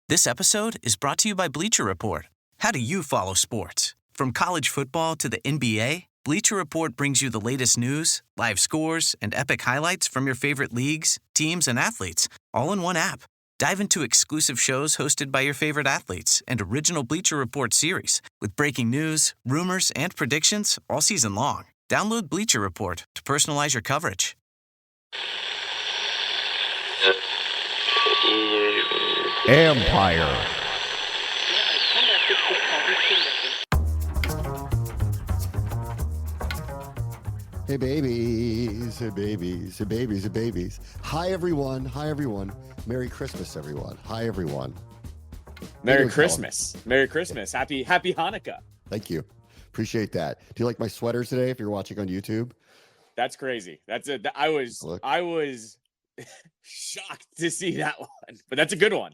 This episode is brought to you by Bleacher Report. How do you follow sports? From college football to the NBA, Bleacher Report brings you the latest news, live scores, and epic highlights from your favorite leagues, teams, and athletes, all in one app. Dive into exclusive shows hosted by your favorite athletes and original Bleacher Report series with breaking news, rumors, and predictions all season long. Download Bleacher Report to personalize your coverage. Ampire. Hey babies, hey babies, hey babies, hey babies. Hi everyone, hi everyone. Merry Christmas, everyone. Hi everyone. Merry Christmas. Merry Christmas. Happy Hanukkah. Thank you. Appreciate that. Do you like my sweater today if you're watching on YouTube? That's crazy. That's it. I was shocked to see that one, but that's a good one.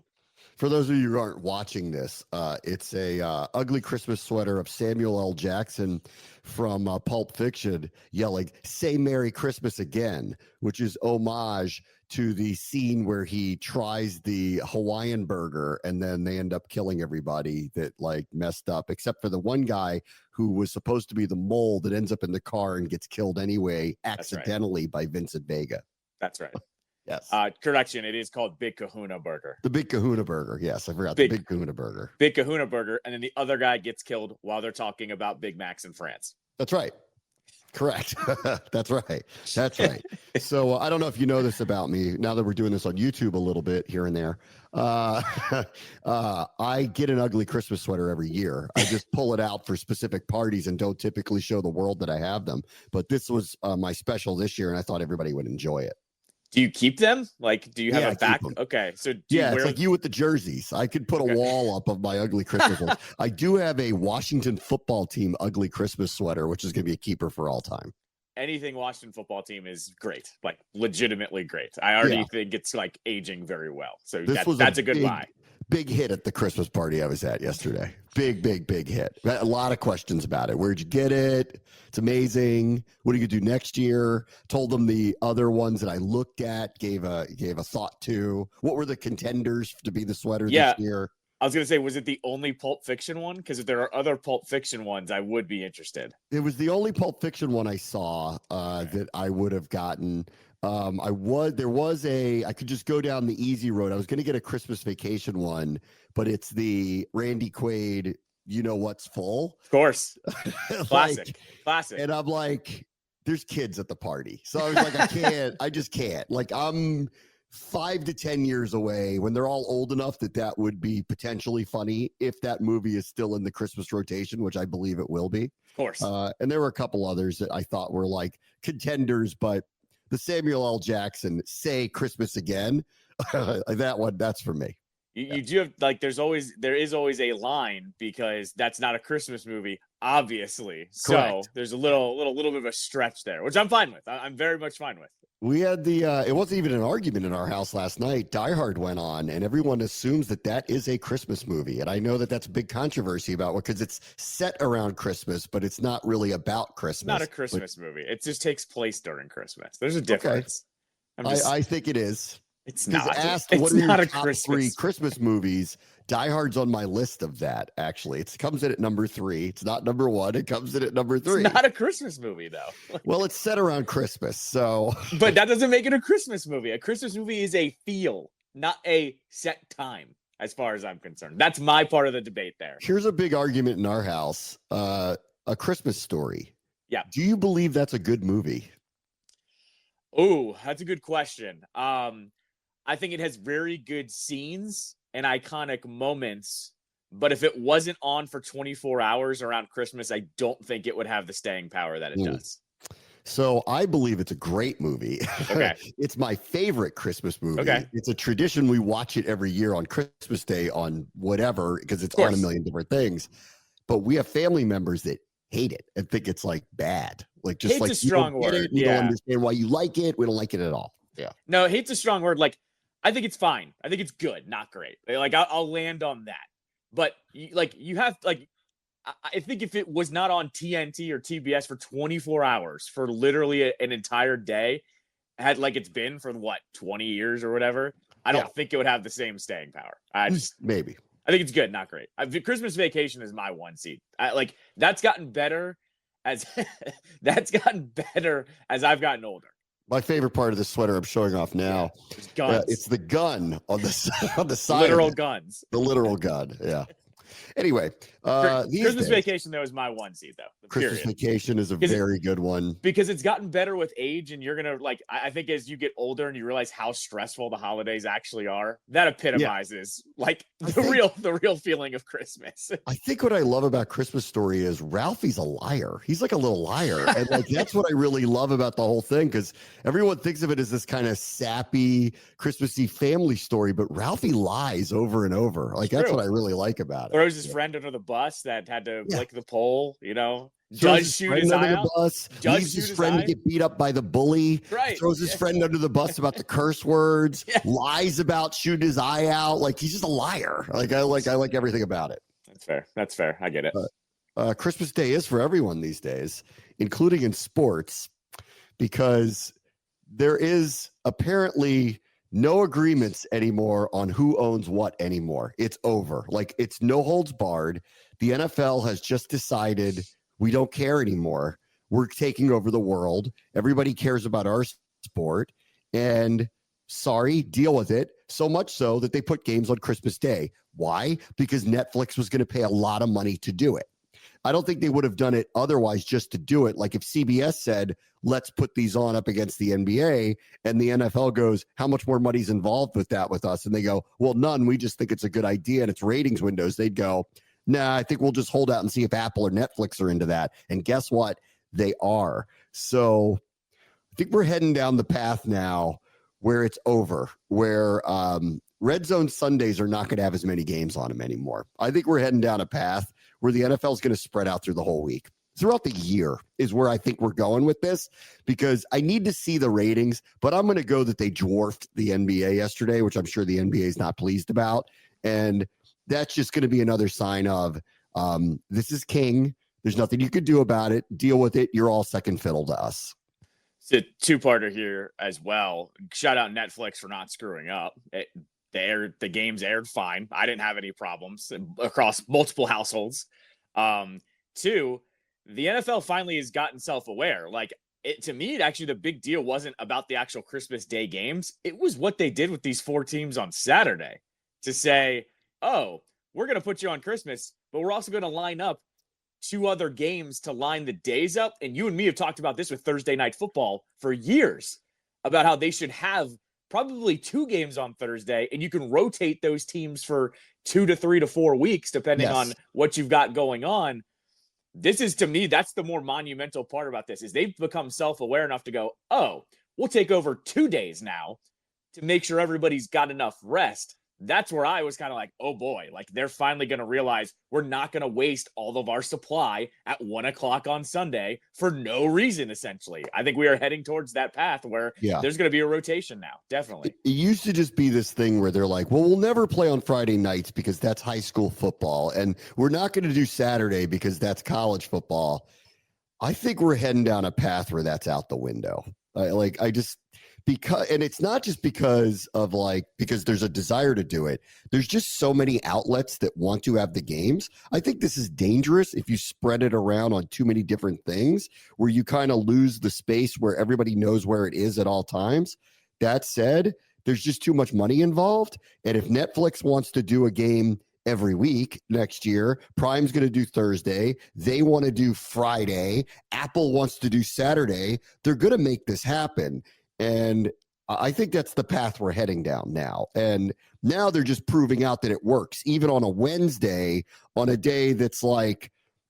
For those of you who aren't watching this, it's a ugly Christmas sweater of Samuel L. Jackson from Pulp Fiction yelling, "Say Merry Christmas again," which is homage to the scene where he tries the Hawaiian burger and then they end up killing everybody that like messed up, except for the one guy who was supposed to be the mole that ends up in the car and gets killed anyway, accidentally by Vincent Vega. That's right. Yes. Correction. It is called Big Kahuna Burger. The Big Kahuna Burger. Yes, I forgot the Big Kahuna Burger. Big Kahuna Burger. And then the other guy gets killed while they're talking about Big Macs in France. That's right. Correct. That's right. That's right. So I don't know if you know this about me. Now that we're doing this on YouTube a little bit here and there, I get an ugly Christmas sweater every year. I just pull it out for specific parties and don't typically show the world that I have them. But this was my special this year, and I thought everybody would enjoy it. Do you keep them? Like, do you have a back? Okay. So it's like you with the jerseys. I could put a wall up of my ugly Christmas ones. I do have a Washington football team ugly Christmas sweater, which is going to be a keeper for all time. Anything Washington football team is great, like legitimately great. I already think it's like aging very well. So that's a good buy. Big hit at the Christmas party I was at yesterday. Big hit. A lot of questions about it. Where'd you get it? It's amazing. What are you gonna do next year? Told them the other ones that I looked at, gave a thought to. What were the contenders to be the sweater this year? I was gonna say, was it the only Pulp Fiction one? Because if there are other Pulp Fiction ones, I would be interested. It was the only Pulp Fiction one I saw that I would have gotten. I could just go down the easy road. I was going to get a Christmas Vacation one, but it's the Randy Quaid, you know what's full. Of course. Classic. And I'm like, there's kids at the party. So I was like, I just can't. Like I'm 5 to 10 years away when they're all old enough that would be potentially funny if that movie is still in the Christmas rotation, which I believe it will be. Of course. And there were a couple others that I thought were like contenders, but the Samuel L. Jackson "Say Christmas Again," that one, that's for me. You do have like there is always a line because that's not a Christmas movie, obviously. Correct. So there's a little bit of a stretch there, which I'm fine with. I'm very much fine with. We had it wasn't even an argument in our house last night. Die Hard went on, and everyone assumes that is a Christmas movie. And I know that's a big controversy about it because it's set around Christmas, but it's not really about Christmas. It's not a Christmas movie. It just takes place during Christmas. There's a difference. Okay. I think it is. It's not. What are your top 3 Christmas movies? Die Hard's on my list of that, actually. It comes in at number 3. It's not number 1. It comes in at number 3. It's not a Christmas movie, though. Well, it's set around Christmas, so. But that doesn't make it a Christmas movie. A Christmas movie is a feel, not a set time, as far as I'm concerned. That's my part of the debate there. Here's a big argument in our house. A Christmas Story. Yeah. Do you believe that's a good movie? Oh, that's a good question. I think it has very good scenes and iconic moments, but if it wasn't on for 24 hours around Christmas, I don't think it would have the staying power that it does. So I believe it's a great movie. Okay. It's my favorite Christmas movie. Okay. It's a tradition. We watch it every year on Christmas Day on whatever, because it's on a million different things. But we have family members that hate it and think it's like bad. Like just hate's like a strong word. You don't understand why you like it. We don't like it at all. Yeah. No, hate's a strong word. Like, I think it's fine. I think it's good, not great. Like I'll land on that. But you have like, I think if it was not on TNT or TBS for 24 hours for literally an entire day, had like it's been for 20 years or whatever, I don't think it would have the same staying power. I think it's good, not great. Christmas Vacation is my one seed. That's gotten better as I've gotten older. My favorite part of the sweater I'm showing off now. Guns. It's the gun on the side. Literal guns. The literal gun. Yeah. Anyway, Christmas Vacation, though, is my one seed, though. Christmas Vacation is a very good one. Because it's gotten better with age, and you're going to, I think as you get older and you realize how stressful the holidays actually are, that epitomizes, the real feeling of Christmas. I think what I love about Christmas Story is Ralphie's a liar. He's like a little liar. And that's what I really love about the whole thing, because everyone thinks of it as this kind of sappy, Christmassy family story, but Ralphie lies over and over. That's what I really like about it. Throws his friend under the bus that had to lick the pole, does shoot his eye out. Leaves his friend to get beat up by the bully. Right. Throws his friend under the bus about the curse words. Lies about shooting his eye out. He's just a liar. I like everything about it. That's fair. I get it. Christmas Day is for everyone these days, including in sports, because there is apparently no agreements anymore on who owns what anymore. It's over. It's no holds barred. The NFL has just decided we don't care anymore. We're taking over the world. Everybody cares about our sport. And sorry, deal with it. So much so that they put games on Christmas Day. Why? Because Netflix was going to pay a lot of money to do it. I don't think they would have done it otherwise just to do it. If CBS said, let's put these on up against the NBA, and the NFL goes, how much more money's involved with that with us? And they go, well, none. We just think it's a good idea and it's ratings windows. They'd go, nah, I think we'll just hold out and see if Apple or Netflix are into that. And guess what? They are. So I think we're heading down the path now where it's over, where Red Zone Sundays are not going to have as many games on them anymore. I think we're heading down a path where the NFL is going to spread out through the whole week. Throughout the year is where I think we're going with this, because I need to see the ratings, but I'm going to go that they dwarfed the NBA yesterday, which I'm sure the NBA is not pleased about. And that's just going to be another sign of this is king. There's nothing you could do about it. Deal with it. You're all second fiddle to us. It's a two-parter here as well. Shout out Netflix for not screwing up. The games aired fine. I didn't have any problems across multiple households. Two, the NFL finally has gotten self-aware. To me, actually, the big deal wasn't about the actual Christmas Day games. It was what they did with these 4 teams on Saturday to say, oh, we're going to put you on Christmas, but we're also going to line up 2 other games to line the days up. And you and me have talked about this with Thursday Night Football for years, about how they should have probably 2 games on Thursday, and you can rotate those teams for 2 to 3 to 4 weeks, depending on what you've got going on. This is, to me, that's the more monumental part about this, is they've become self-aware enough to go, oh, we'll take over 2 days now to make sure everybody's got enough rest. That's where I was kind of like, oh boy, they're finally going to realize we're not going to waste all of our supply at 1:00 on Sunday for no reason, essentially. I think we are heading towards that path where there's going to be a rotation now. Definitely. It used to just be this thing where they're like, well, we'll never play on Friday nights because that's high school football. And we're not going to do Saturday because that's college football. I think we're heading down a path where that's out the window. Because, and it's not just because there's a desire to do it. There's just so many outlets that want to have the games. I think this is dangerous if you spread it around on too many different things, where you kind of lose the space where everybody knows where it is at all times. That said, there's just too much money involved. And if Netflix wants to do a game every week next year, Prime's going to do Thursday. They want to do Friday. Apple wants to do Saturday. They're going to make this happen. And I think that's the path we're heading down now. And now they're just proving out that it works, even on a Wednesday, on a day that's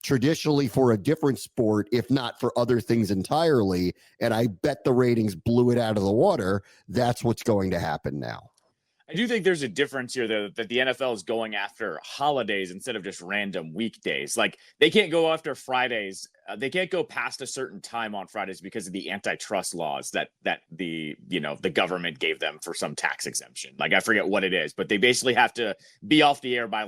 traditionally for a different sport, if not for other things entirely. And I bet the ratings blew it out of the water. That's what's going to happen now. I do think there's a difference here, though, that the NFL is going after holidays instead of just random weekdays. They can't go after Fridays. They can't go past a certain time on Fridays because of the antitrust laws that the government gave them for some tax exemption. I forget what it is, but they basically have to be off the air by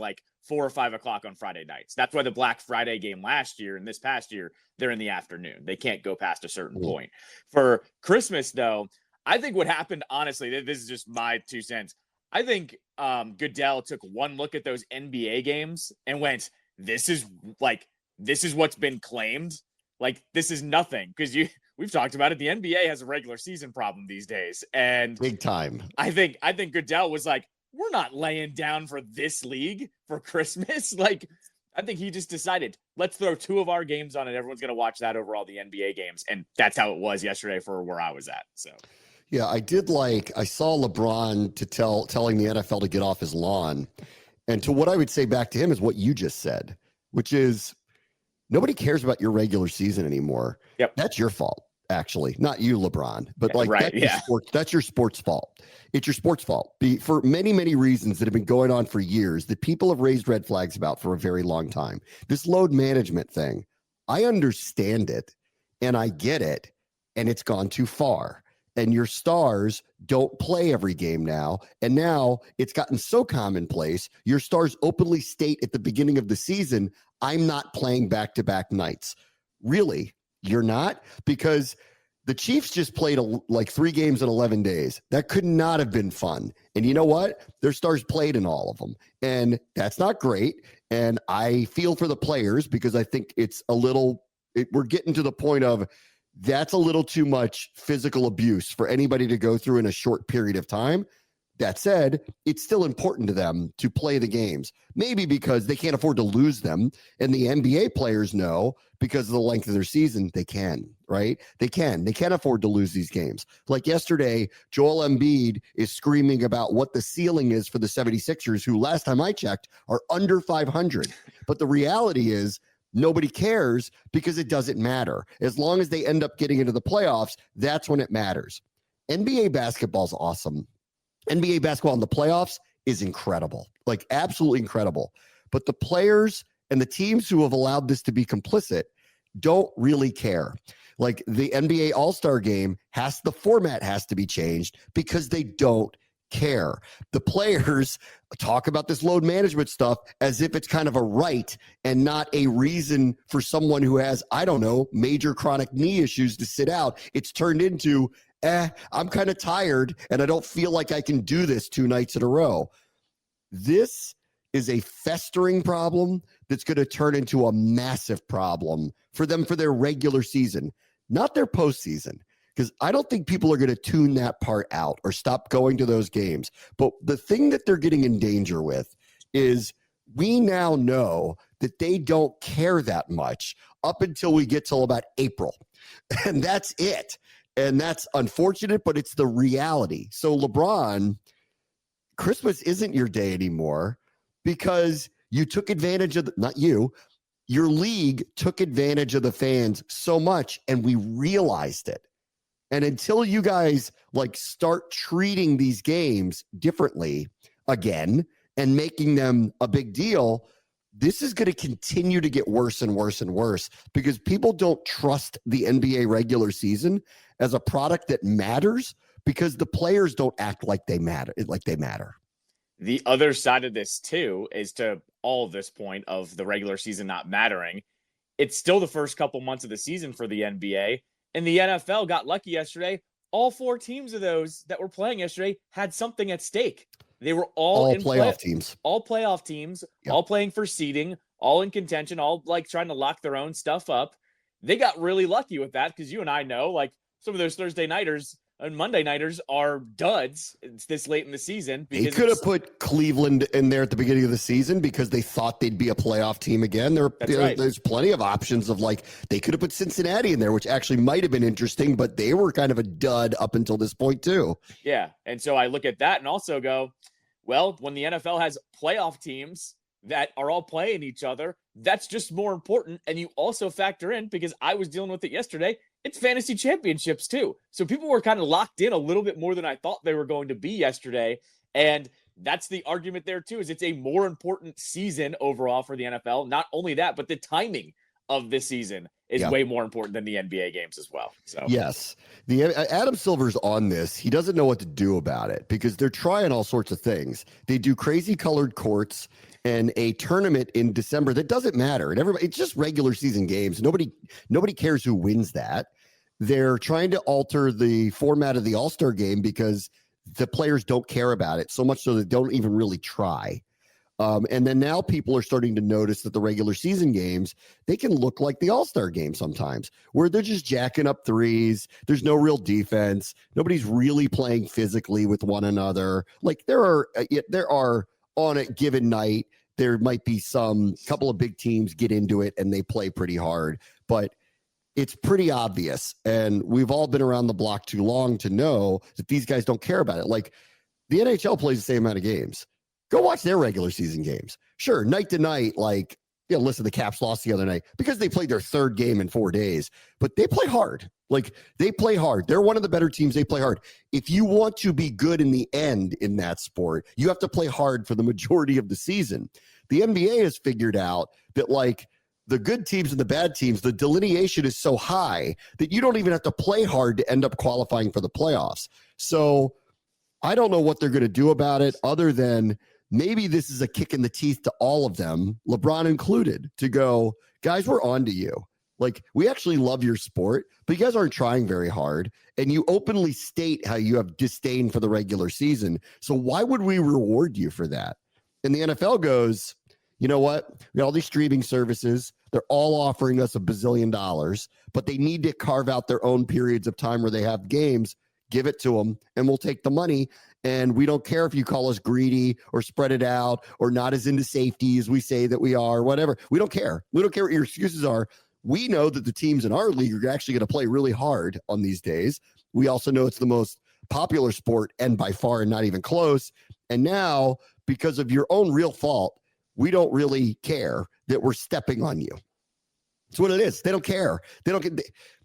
4 or 5 o'clock on Friday nights. That's why the Black Friday game last year and this past year, they're in the afternoon. They can't go past a certain point. For Christmas, though, I think what happened, honestly, this is just my 2 cents. I think Goodell took one look at those NBA games and went, this is what's been claimed. Like, this is nothing. Because we've talked about it. The NBA has a regular season problem these days. And big time. I think Goodell was like, we're not laying down for this league for Christmas. Like, I think he just decided, let's throw 2 of our games on and everyone's going to watch that over all the NBA games. And that's how it was yesterday for where I was at. So, yeah, I saw LeBron telling the NFL to get off his lawn. And to what I would say back to him is what you just said, which is nobody cares about your regular season anymore. Yep. That's your fault, actually. Not you, LeBron, but like right, that's your sports fault. It's your sports fault for many, many reasons that have been going on for years that people have raised red flags about for a very long time. This load management thing, I understand it and I get it, and it's gone too far. And your stars don't play every game now. And now it's gotten so commonplace. Your stars openly state at the beginning of the season, I'm not playing back-to-back nights. Really? You're not? Because the Chiefs just played like 3 games in 11 days. That could not have been fun. And you know what? Their stars played in all of them. And that's not great. And I feel for the players because I think it's we're getting to the point of that's a little too much physical abuse for anybody to go through in a short period of time. That said, it's still important to them to play the games, maybe because they can't afford to lose them. And the NBA players know because of the length of their season, they can, right? They can afford to lose these games. Like yesterday, Joel Embiid is screaming about what the ceiling is for the 76ers, who last time I checked are under 500. But the reality is nobody cares because it doesn't matter. As long as they end up getting into the playoffs, that's when it matters. NBA basketball is awesome. NBA basketball in the playoffs is incredible, like absolutely incredible. But the players and the teams who have allowed this to be complicit don't really care. Like the NBA All-Star game the format has to be changed because they don't care. The players talk about this load management stuff as if it's kind of a right and not a reason for someone who has, I don't know, major chronic knee issues to sit out. It's turned into, I'm kind of tired and I don't feel like I can do this 2 nights in a row. This is a festering problem that's going to turn into a massive problem for them for their regular season, not their postseason. Because I don't think people are going to tune that part out or stop going to those games. But the thing that they're getting in danger with is we now know that they don't care that much up until we get till about April. And that's it. And that's unfortunate, but it's the reality. So LeBron, Christmas isn't your day anymore because you took advantage of, not you, your league took advantage of the fans so much and we realized it. And until you guys like start treating these games differently again and making them a big deal, this is going to continue to get worse and worse and worse because people don't trust the NBA regular season as a product that matters because the players don't act like they matter. The other side of this too is to all this point of the regular season not mattering. It's still the first couple months of the season for the NBA. And the NFL got lucky yesterday. All 4 teams of those that were playing yesterday had something at stake. They were all in playoff teams. All playoff teams, yep. All playing for seeding, all in contention, all like trying to lock their own stuff up. They got really lucky with that because you and I know like some of those Thursday nighters and Monday nighters are duds. It's this late in the season. They could have put Cleveland in there at the beginning of the season because they thought they'd be a playoff team again. There's plenty of options of like they could have put Cincinnati in there, which actually might have been interesting, but they were kind of a dud up until this point too. Yeah. And so I look at that and also go, well, when the NFL has playoff teams that are all playing each other, that's just more important. And you also factor in, because I was dealing with it yesterday, it's fantasy championships too. So people were kind of locked in a little bit more than I thought they were going to be yesterday. And that's the argument there too, is it's a more important season overall for the NFL. Not only that, but the timing of this season is way more important than the NBA games as well. So yes, Adam Silver's on this. He doesn't know what to do about it because they're trying all sorts of things. They do crazy colored courts and a tournament in December that doesn't matter. And it's just regular season games. Nobody cares who wins that. They're trying to alter the format of the All-Star game because the players don't care about it, so much so they don't even really try. And then now people are starting to notice that the regular season games, they can look like the All-Star game sometimes, where they're just jacking up threes. There's no real defense. Nobody's really playing physically with one another. Like there are on a given night, there might be some couple of big teams get into it and they play pretty hard, but it's pretty obvious. And we've all been around the block too long to know that these guys don't care about it. Like the NHL plays the same amount of games. Go watch their regular season games. Sure, night to night, like, listen, the Caps lost the other night because they played their third game in 4 days, but they play hard. Like, they play hard. They're one of the better teams. They play hard. If you want to be good in the end in that sport, you have to play hard for the majority of the season. The NBA has figured out that, like, the good teams and the bad teams, the delineation is so high that you don't even have to play hard to end up qualifying for the playoffs. So I don't know what they're going to do about it other than maybe this is a kick in the teeth to all of them, LeBron included, to go, guys, we're on to you. Like, we actually love your sport, but you guys aren't trying very hard. And you openly state how you have disdain for the regular season. So why would we reward you for that? And the NFL goes, you know what? We got all these streaming services. They're all offering us $1 bazillion, but they need to carve out their own periods of time where they have games. Give it to them, and we'll take the money. And we don't care if you call us greedy or spread it out or not as into safety as we say that we are, whatever. We don't care. We don't care what your excuses are. We know that the teams in our league are actually going to play really hard on these days. We also know it's the most popular sport and by far and not even close. And now, because of your own real fault, we don't really care that we're stepping on you. That's what it is. They don't care.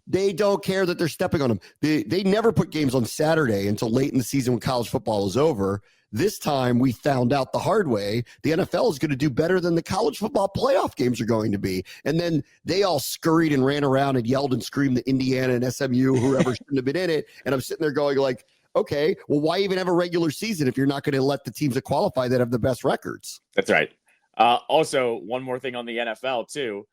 They don't care that they're stepping on them. They never put games on Saturday until late in the season when college football is over. This time we found out the hard way. The NFL is going to do better than the college football playoff games are going to be. And then they all scurried and ran around and yelled and screamed that Indiana and SMU, whoever shouldn't have been in it. And I'm sitting there going like, okay, well, why even have a regular season if you're not going to let the teams that qualify that have the best records? That's right. Also, one more thing on the NFL too,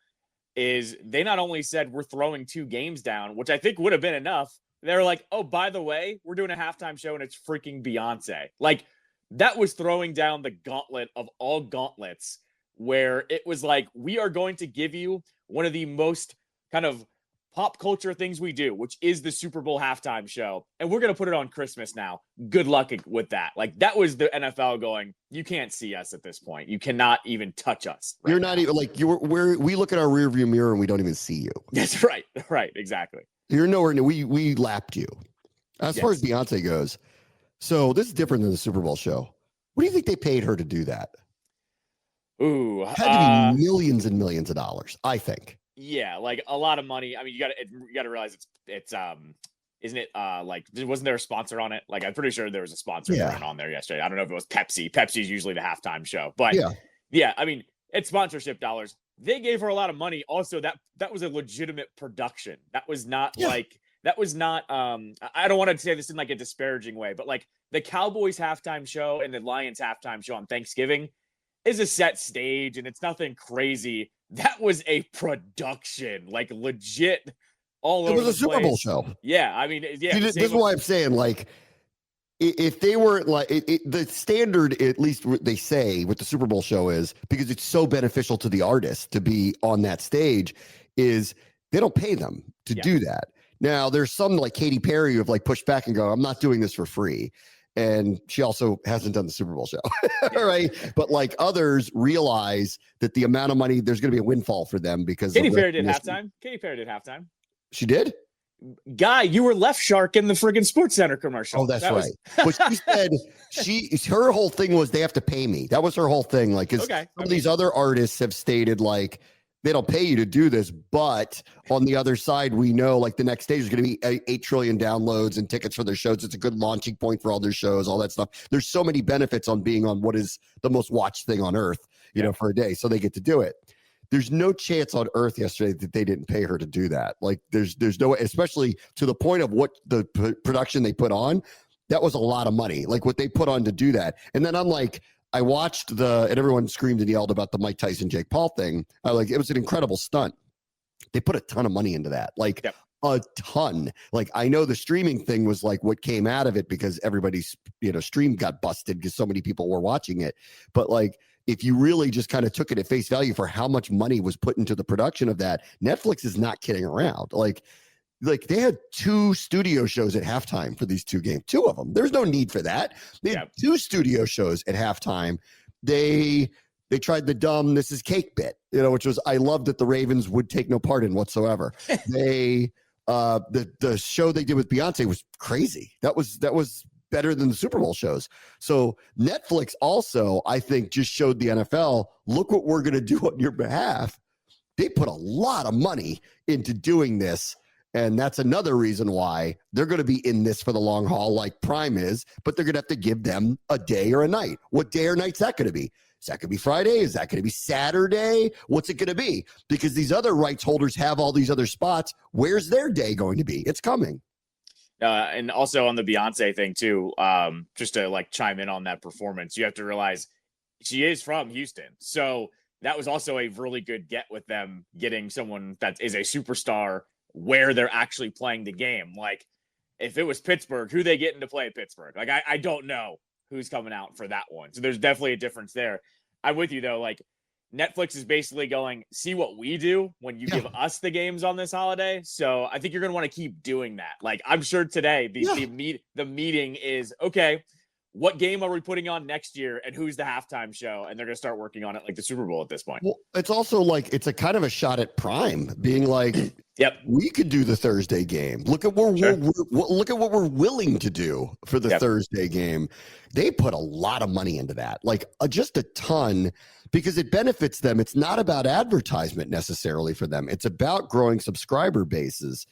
is they not only said we're throwing 2 games down, which I think would have been enough. They were like, oh, by the way, we're doing a halftime show and it's freaking Beyonce. Like, that was throwing down the gauntlet of all gauntlets, where it was like, we are going to give you one of the most kind of pop culture things we do, which is the Super Bowl halftime show. And we're going to put it on Christmas now. Good luck with that. Like, that was the NFL going, you can't see us at this point. You cannot even touch us. Right You're not now. even like, we look at our rearview mirror and we don't even see you. That's right. Right. Exactly. You're nowhere near. We lapped you. As far as Beyonce goes. So this is different than the Super Bowl show. What do you think they paid her to do that? Ooh, had to be millions and millions of dollars, I think. Yeah, like a lot of money. I mean, you got to realize it's isn't it like, wasn't there a sponsor on it? Like, I'm pretty sure there was a sponsor on there yesterday. I don't know if it was Pepsi. Pepsi's usually the halftime show, but yeah, I mean, it's sponsorship dollars. They gave her a lot of money. Also, that was a legitimate production. That was not I don't want to say this in like a disparaging way, but like the Cowboys halftime show and the Lions halftime show on Thanksgiving is a set stage and it's nothing crazy. That was a production, like legit all over. It was a Super Bowl show. Yeah. I mean, yeah. See, this is why I'm saying, like, if they weren't like the standard, at least they say with the Super Bowl show is, because it's so beneficial to the artist to be on that stage, is they don't pay them to do that. Now, there's some like Katy Perry who have like pushed back and go, I'm not doing this for free. And she also hasn't done the Super Bowl show. Right. But like others realize that the amount of money, there's going to be a windfall for them because Katy Perry did halftime. Katy Perry did halftime. She did? Guy, you were Left Shark in the friggin' Sports Center commercial. Oh, that's right. But she said her whole thing was they have to pay me. That was her whole thing. Like, some of these other artists have stated like, they don't pay you to do this, but on the other side, we know like the next stage is going to be 8 trillion downloads and tickets for their shows. It's a good launching point for all their shows, all that stuff. There's so many benefits on being on what is the most watched thing on earth, you know, for a day. So they get to do it. There's no chance on earth yesterday that they didn't pay her to do that. Like there's no, especially to the point of what the production they put on, that was a lot of money, like what they put on to do that. And then I'm like, I watched and everyone screamed and yelled about the Mike Tyson, Jake Paul thing. It was an incredible stunt. They put a ton of money into that. Like a ton. Like, I know the streaming thing was like what came out of it because everybody's, stream got busted because so many people were watching it. But like, if you really just kind of took it at face value for how much money was put into the production of that, Netflix is not kidding around. Like they had 2 studio shows at halftime for these 2 games, 2 of them. There's no need for that. They had 2 studio shows at halftime. They tried the dumb "this is cake" bit, which was, I loved that the Ravens would take no part in whatsoever. The show they did with Beyonce was crazy. That was better than the Super Bowl shows. So Netflix also, I think, just showed the NFL, look what we're going to do on your behalf. They put a lot of money into doing this. And that's another reason why they're going to be in this for the long haul, like Prime is, but they're going to have to give them a day or a night. What day or night's that going to be? Is that going to be Friday? Is that going to be Saturday? What's it going to be? Because these other rights holders have all these other spots. Where's their day going to be? It's coming. And also on the Beyonce thing too, just to like chime in on that performance, you have to realize she is from Houston. So that was also a really good get with them getting someone that is a superstar where they're actually playing the game. Like, if it was Pittsburgh, who they getting to play at Pittsburgh? Like, I don't know who's coming out for that one. So there's definitely a difference there. I'm with you though. Like, Netflix is basically going, see what we do when you give us the games on this holiday. So I think you're going to want to keep doing that. Like, I'm sure today the meeting is, okay, what game are we putting on next year and who's the halftime show? And they're going to start working on it like the Super Bowl at this point. Well, it's also like, it's a kind of a shot at Prime being like, we could do the Thursday game. Look at look at what we're willing to do for the Thursday game. They put a lot of money into that, like just a ton, because it benefits them. It's not about advertisement necessarily for them. It's about growing subscriber bases.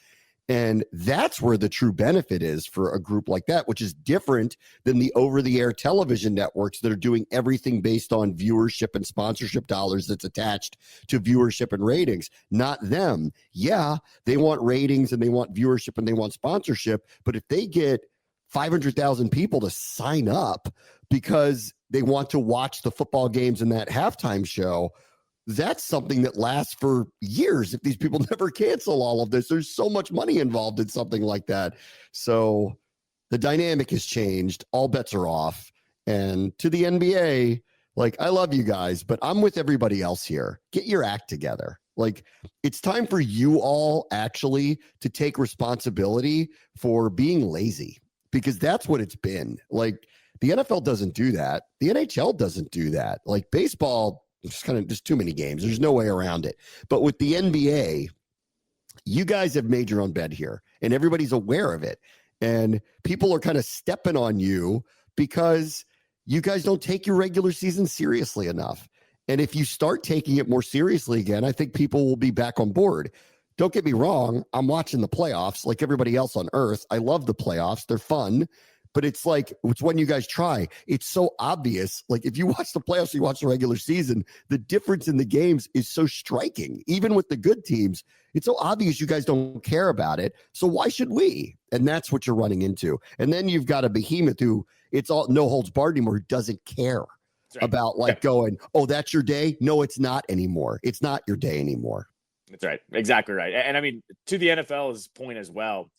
And that's where the true benefit is for a group like that, which is different than the over-the-air television networks that are doing everything based on viewership and sponsorship dollars that's attached to viewership and ratings. Not them. Yeah, they want ratings and they want viewership and they want sponsorship. But if they get 500,000 people to sign up because they want to watch the football games in that halftime show, that's something that lasts for years if these people never cancel all of this. There's so much money involved in something like that. So the dynamic has changed. All bets are off. And to the NBA, like, I love you guys, but I'm with everybody else here. Get your act together. Like, it's time for you all actually to take responsibility for being lazy, because that's what it's been. Like, the NFL doesn't do that. The NHL doesn't do that. Like, baseball, just too many games. There's no way around it. But with the NBA, you guys have made your own bed here, and everybody's aware of it. And people are kind of stepping on you because you guys don't take your regular season seriously enough. And if you start taking it more seriously again, I think people will be back on board. Don't get me wrong. I'm watching the playoffs like everybody else on earth. I love the playoffs. They're fun. But it's like, it's when you guys try. It's so obvious. Like, if you watch the playoffs, you watch the regular season, the difference in the games is so striking. Even with the good teams, it's so obvious you guys don't care about it. So why should we? And that's what you're running into. And then you've got a behemoth who, it's all no holds barred anymore, who doesn't care about going, oh, that's your day. No, it's not anymore. It's not your day anymore. That's right. Exactly right. And I mean, to the NFL's point as well,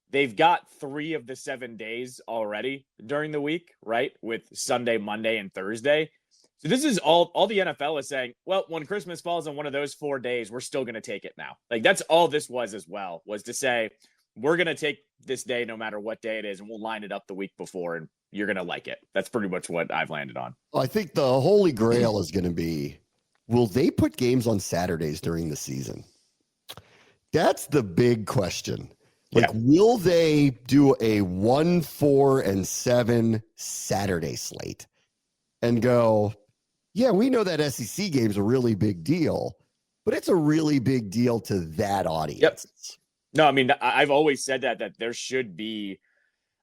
they've got 3 of the 7 days already during the week, right? With Sunday, Monday, and Thursday. So this is all the NFL is saying, well, when Christmas falls on one of those 4 days, we're still going to take it now. Like, that's all this was as well, was to say, we're going to take this day no matter what day it is, and we'll line it up the week before, and you're going to like it. That's pretty much what I've landed on. I think the holy grail is going to be, will they put games on Saturdays during the season? That's the big question. Like, will they do a 1, 4, and 7 Saturday slate and go, yeah, we know that SEC game's a really big deal, but it's a really big deal to that audience. Yep. No, I mean, I've always said that there should be,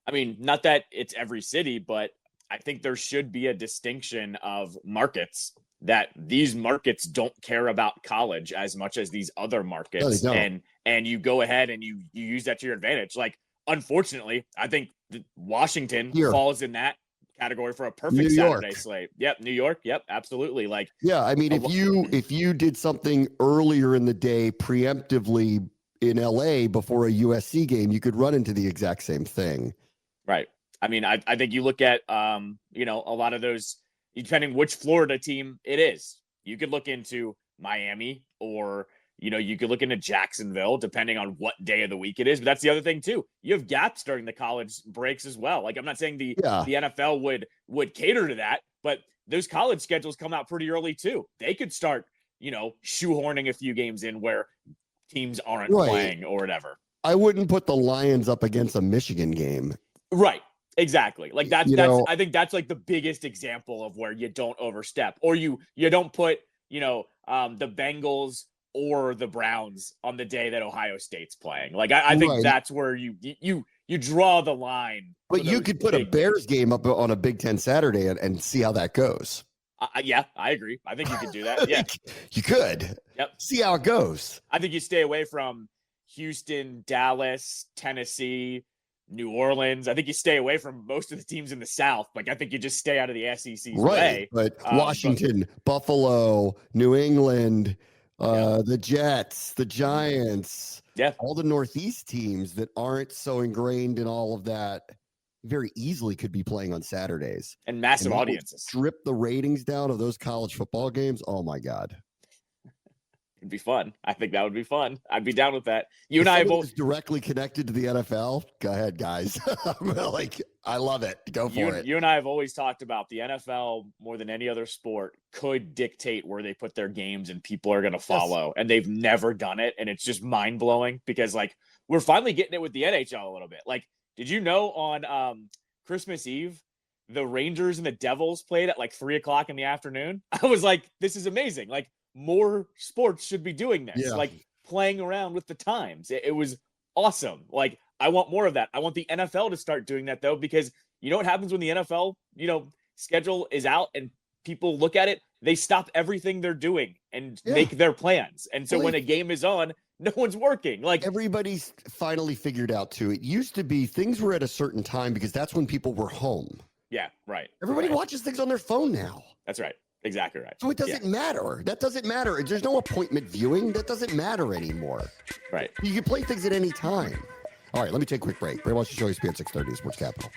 I mean, not that it's every city, but I think there should be a distinction of markets, that these markets don't care about college as much as these other markets. No, and you go ahead and you use that to your advantage. Like, unfortunately, I think Washington falls in that category for a perfect Saturday slate. Yep. New York. Yep. Absolutely. Like, yeah. I mean, if you did something earlier in the day preemptively in LA before a USC game, you could run into the exact same thing. Right. I mean, I think you look at, a lot of those, depending which Florida team it is, you could look into Miami or, you could look into Jacksonville, depending on what day of the week it is. But that's the other thing too. You have gaps during the college breaks as well. Like, I'm not saying the NFL would cater to that, but those college schedules come out pretty early too. They could start, shoehorning a few games in where teams aren't playing or whatever. I wouldn't put the Lions up against a Michigan game. Right. Exactly. Like that's I think that's like the biggest example of where you don't overstep, or you don't put, the Bengals or the Browns on the day that Ohio State's playing. Like I think that's where you draw the line. But you could put a Bears game up on a Big Ten Saturday and see how that goes. Yeah, I agree. I think you could do that. Yeah, you could. Yep. See how it goes. I think you stay away from Houston, Dallas, Tennessee, New Orleans. I think you stay away from most of the teams in the South. Like, I think you just stay out of the SEC's way. But Washington, Buffalo, New England, the Jets, the Giants, all the Northeast teams that aren't so ingrained in all of that very easily could be playing on Saturdays. And massive audiences. Strip the ratings down of those college football games. Oh, my God. It'd be fun. I think that would be fun. I'd be down with that. You and I both directly connected to the NFL. Go ahead, guys. I love it. Go for it. You and I have always talked about the NFL more than any other sport could dictate where they put their games and people are going to follow. And they've never done it. And it's just mind blowing because we're finally getting it with the NHL a little bit. Did you know on Christmas Eve, the Rangers and the Devils played at 3:00 in the afternoon? I was like, this is amazing. More sports should be doing this, playing around with the times. It was awesome. I want more of that. I want the NFL to start doing that though, because you know what happens when the NFL, schedule is out and people look at it, they stop everything they're doing and make their plans. And so when a game is on, no one's working. Everybody's finally figured out too. It used to be things were at a certain time because that's when people were home. Yeah, right. Everybody watches things on their phone now. That's right. Exactly right. So it doesn't matter. That doesn't matter. There's no appointment viewing. That doesn't matter anymore. Right. You can play things at any time. All right, let me take a quick break. Bray wants to show you ESPN 630 Sports Capital.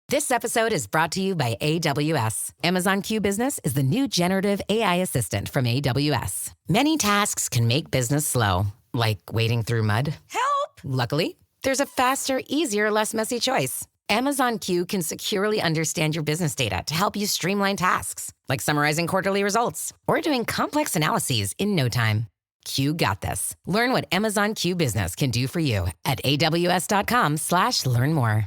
This episode is brought to you by AWS. Amazon Q Business is the new generative AI assistant from AWS. Many tasks can make business slow, like wading through mud. Help! Luckily, there's a faster, easier, less messy choice. Amazon Q can securely understand your business data to help you streamline tasks, like summarizing quarterly results or doing complex analyses in no time. Q got this. Learn what Amazon Q Business can do for you at aws.com/learn more.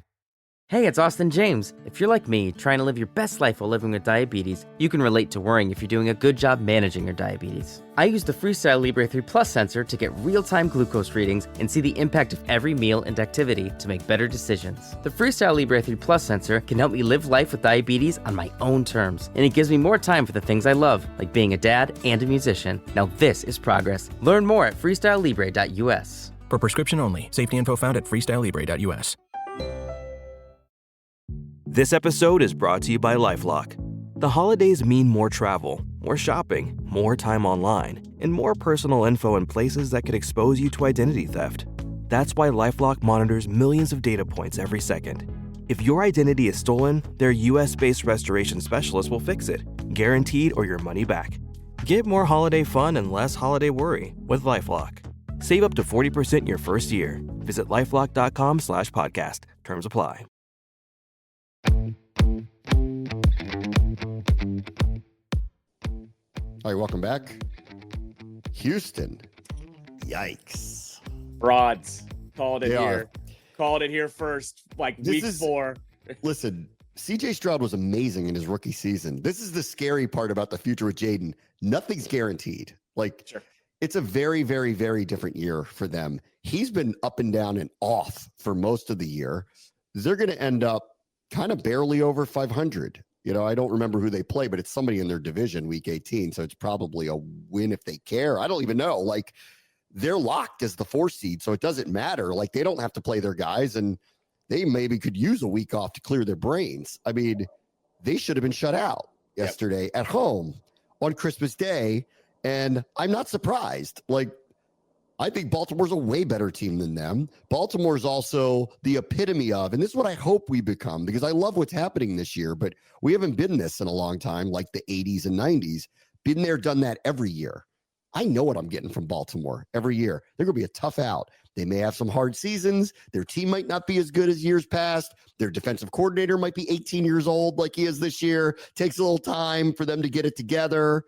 Hey, it's Austin James. If you're like me, trying to live your best life while living with diabetes, you can relate to worrying if you're doing a good job managing your diabetes. I use the Freestyle Libre 3 Plus sensor to get real-time glucose readings and see the impact of every meal and activity to make better decisions. The Freestyle Libre 3 Plus sensor can help me live life with diabetes on my own terms, and it gives me more time for the things I love, like being a dad and a musician. Now this is progress. Learn more at freestylelibre.us. For prescription only. Safety info found at freestylelibre.us. This episode is brought to you by LifeLock. The holidays mean more travel, more shopping, more time online, and more personal info in places that could expose you to identity theft. That's why LifeLock monitors millions of data points every second. If your identity is stolen, their US-based restoration specialist will fix it, guaranteed or your money back. Get more holiday fun and less holiday worry with LifeLock. Save up to 40% your first year. Visit LifeLock.com/podcast. Terms apply. All right, welcome back. Houston. Yikes. Broads. Called it here. Called it here first, week 4. Listen, CJ Stroud was amazing in his rookie season. This is the scary part about the future with Jaden. Nothing's guaranteed. Sure. It's a very, very, very different year for them. He's been up and down and off for most of the year. They're going to end up kind of barely over 500. I don't remember who they play, but it's somebody in their division week 18. So it's probably a win if they care. I don't even know. They're locked as the 4 seed. So it doesn't matter. They don't have to play their guys, and they maybe could use a week off to clear their brains. I mean, they should have been shut out. yesterday at home on Christmas Day, and I'm not surprised. Like, I think Baltimore's a way better team than them. Baltimore's also the epitome of, and this is what I hope we become, because I love what's happening this year, but we haven't been this in a long time, like the 80s and 90s. Been there, done that every year. I know what I'm getting from Baltimore every year. They're going to be a tough out. They may have some hard seasons. Their team might not be as good as years past. Their defensive coordinator might be 18 years old like he is this year. Takes a little time for them to get it together.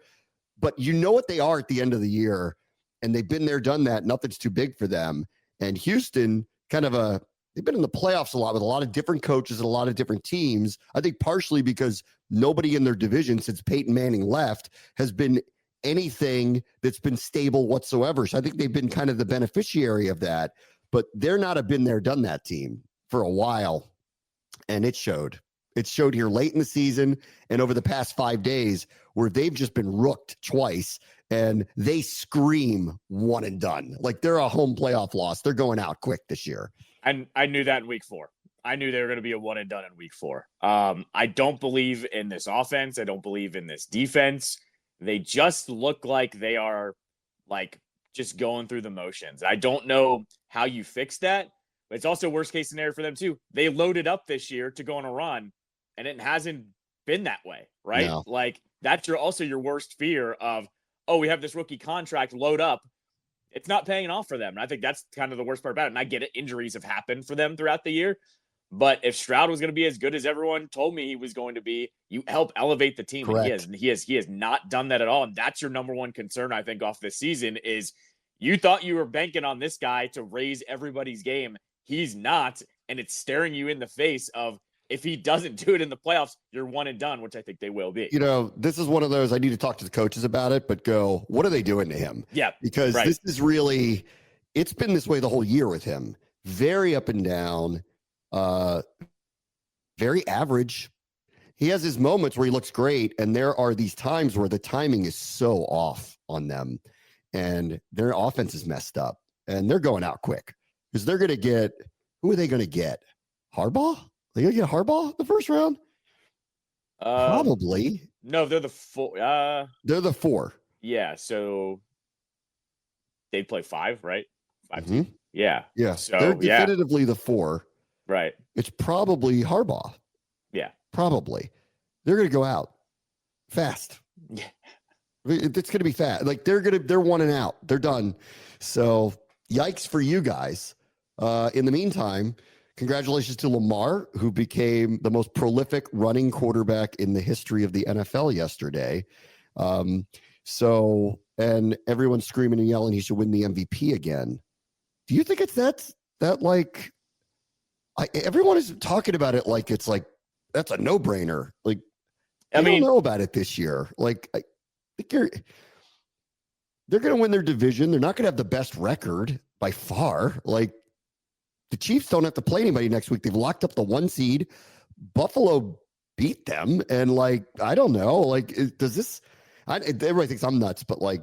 But you know what they are at the end of the year. And they've been there, done that. Nothing's too big for them. And Houston, they've been in the playoffs a lot with a lot of different coaches and a lot of different teams. I think partially because nobody in their division since Peyton Manning left has been anything that's been stable whatsoever. So I think they've been kind of the beneficiary of that. But they're not a been there, done that team for a while. And it showed. It showed here late in the season and over the past 5 days where they've just been rooked twice. And they scream one and done. Like they're a home playoff loss. They're going out quick this year. I knew that in week 4. I knew they were going to be a one and done in week 4. I don't believe in this offense. I don't believe in this defense. They just look like they are like just going through the motions. I don't know how you fix that, but it's also worst case scenario for them too. They loaded up this year to go on a run, and it hasn't been that way, right? No. Like that's also your worst fear of, oh, we have this rookie contract, load up. It's not paying off for them. And I think that's kind of the worst part about it. And I get it. Injuries have happened for them throughout the year. But if Stroud was going to be as good as everyone told me he was going to be, you help elevate the team. Correct. And he has not done that at all. And that's your number one concern, I think, off this season is you thought you were banking on this guy to raise everybody's game. He's not. And it's staring you in the face of, if he doesn't do it in the playoffs, you're one and done, which I think they will be. You know, this is one of those, I need to talk to the coaches about it, but go, what are they doing to him? Yeah. Because This is really, it's been this way the whole year with him. Very up and down, very average. He has his moments where he looks great, and there are these times where the timing is so off on them, and their offense is messed up, and they're going out quick. Because they're going to get, who are they going to get? Harbaugh? They gonna get Harbaugh in the first round? Probably. No, they're the 4. They're the 4. Yeah, so they play 5, right? 5 Mm-hmm. Yeah. Yeah. So they're definitively the 4. Right. It's probably Harbaugh. Yeah. Probably. They're gonna go out fast. Yeah. It's gonna be fast. Like they're one and out. They're done. So yikes for you guys. In the meantime, congratulations to Lamar, who became the most prolific running quarterback in the history of the NFL yesterday. And everyone's screaming and yelling he should win the MVP again. Do you think it's that like, everyone is talking about it like it's like, that's a no-brainer. Like, I don't know about it this year. Like, I think they're going to win their division. They're not going to have the best record by far. Like, the Chiefs don't have to play anybody next week. They've locked up the 1 seed. Buffalo beat them. And like, I don't know, like, does this, everybody thinks I'm nuts, but like,